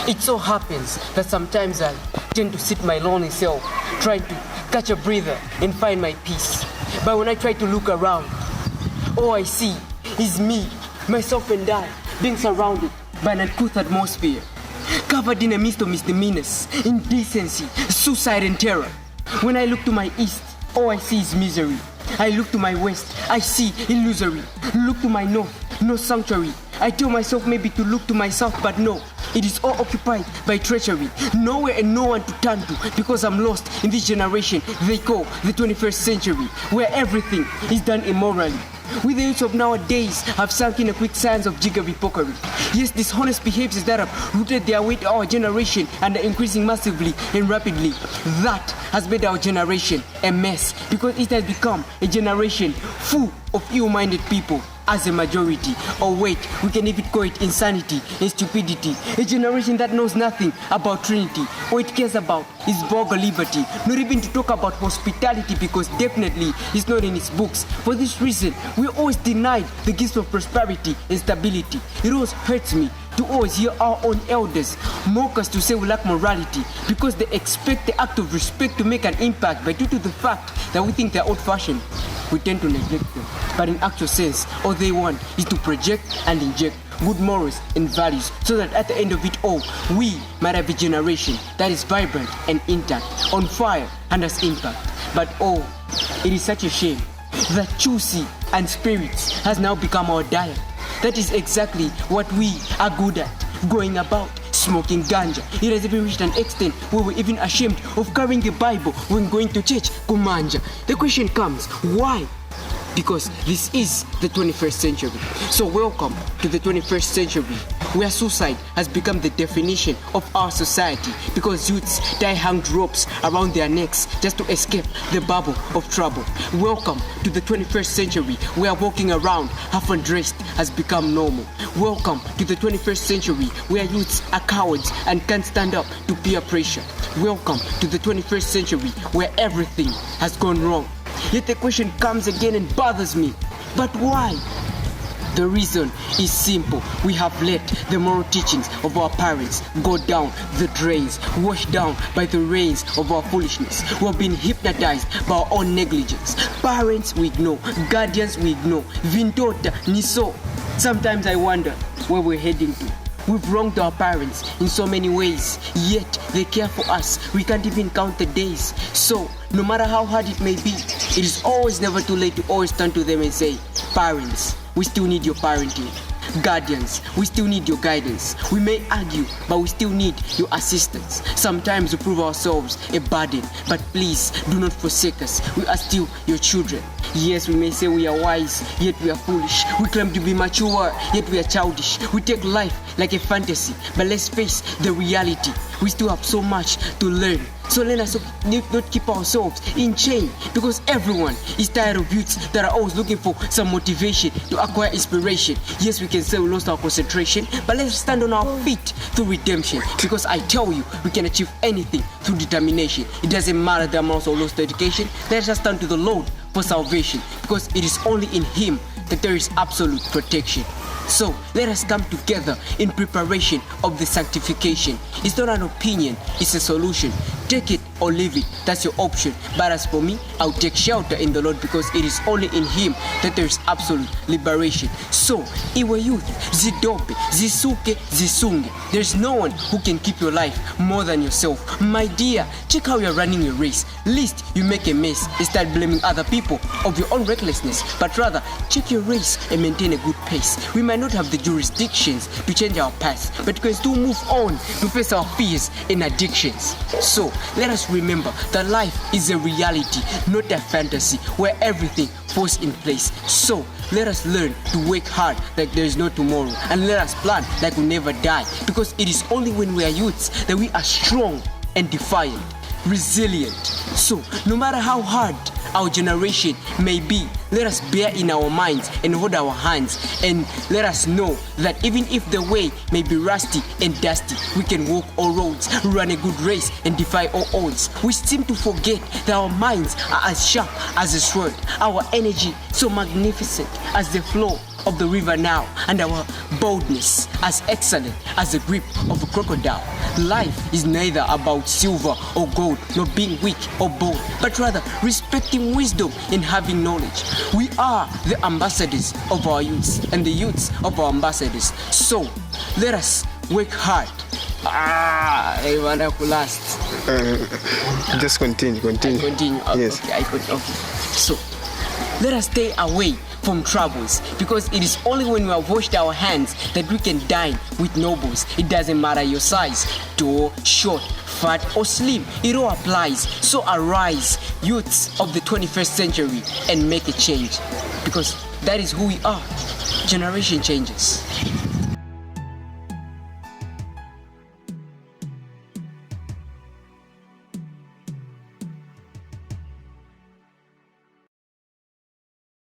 It so happens that sometimes I tend to sit my lonely self, trying to catch a breather and find my peace. But when I try to look around, all I see is me, myself and I, being surrounded by an uncouth atmosphere, covered in a mist of misdemeanors, indecency, suicide and terror. When I look to my east, all I see is misery. I look to my west, I see illusory. Look to my north, no sanctuary. I tell myself maybe to look to my south, but no, it is all occupied by treachery. Nowhere and no one to turn to, because I'm lost in this generation they call the 21st century, where everything is done immorally. We the youth of nowadays have sunk in a quicksand of jiggery-pokery. Yes, dishonest behaviors that have rooted their way to our generation and are increasing massively and rapidly. That has made our generation a mess, because it has become a generation full of ill-minded people as a majority. Or wait, we can even call it insanity and stupidity. A generation that knows nothing about Trinity. All it cares about is vulgar liberty. Not even to talk about hospitality, because definitely it's not in its books. For this reason, we always denied the gifts of prosperity and stability. It always hurts me to always hear our own elders mock us to say we lack morality, because they expect the act of respect to make an impact, but due to the fact that we think they're old-fashioned, we tend to neglect them. But in actual sense, all they want is to project and inject good morals and values, so that at the end of it all, we might have a generation that is vibrant and intact, on fire and has impact. But oh, it is such a shame that juicy and spirits has now become our diet. That is exactly what we are good at, going about smoking ganja. It has even reached an extent where we're even ashamed of carrying the Bible when going to church, kumanja. The question comes, why? Because this is the 21st century. So welcome to the 21st century, where suicide has become the definition of our society, because youths tie hanged ropes around their necks just to escape the bubble of trouble. Welcome to the 21st century, where walking around half undressed has become normal. Welcome to the 21st century, where youths are cowards and can't stand up to peer pressure. Welcome to the 21st century, where everything has gone wrong. Yet the question comes again and bothers me. But why? The reason is simple. We have let the moral teachings of our parents go down the drains, washed down by the rains of our foolishness. We have been hypnotized by our own negligence. Parents we ignore, guardians we ignore. Vintota, Niso. Sometimes I wonder where we're heading to. We've wronged our parents in so many ways, yet they care for us. We can't even count the days. So, no matter how hard it may be, it is always never too late to always turn to them and say, parents, we still need your parenting. Guardians, we still need your guidance. We may argue, but we still need your assistance. Sometimes we prove ourselves a burden, but please do not forsake us. We are still your children. Yes, we may say we are wise, yet we are foolish. We claim to be mature, yet we are childish. We take life like a fantasy, but let's face the reality. We still have so much to learn. So let us not keep ourselves in chain, because everyone is tired of youths that are always looking for some motivation to acquire inspiration. Yes, we can say we lost our concentration, but let's stand on our feet through redemption, because I tell you, we can achieve anything through determination. It doesn't matter the amount of lost education. Let us turn to the Lord for salvation, because it is only in Him that there is absolute protection. So let us come together in preparation of the sanctification. It's not an opinion, it's a solution. Take it or leave it, that's your option. But as for me, I'll take shelter in the Lord, because it is only in Him that there is absolute liberation. So, iwe youth, zidope, zisuke, zisunge. There's no one who can keep your life more than yourself. My dear, check how you're running your race. Least you make a mess and start blaming other people of your own recklessness, but rather check your race and maintain a good pace. We might not have the jurisdictions to change our past, but we can still move on to face our fears and addictions. So let us remember that life is a reality, not a fantasy where everything falls in place. So let us learn to work hard like there is no tomorrow, and let us plan like we never die, because it is only when we are youths that we are strong and defiant, resilient. So no matter how hard our generation may be, let us bear in our minds and hold our hands, and let us know that even if the way may be rusty and dusty, we can walk all roads, run a good race, and defy all odds. We seem to forget that our minds are as sharp as a sword, our energy so magnificent as the flow of the river now, and our boldness as excellent as the grip of a crocodile. Life is neither about silver or gold, nor being weak or bold, but rather respecting wisdom and having knowledge. We are the ambassadors of our youths and the youths of our ambassadors. So let us work hard. I want to last. Just continue. Continue. Yes. Okay. So let us stay away from troubles, because it is only when we have washed our hands that we can dine with nobles. It doesn't matter your size, tall, short, fat or slim, it all applies. So arise, youths of the 21st century, and make a change, because that is who we are. Generation changes.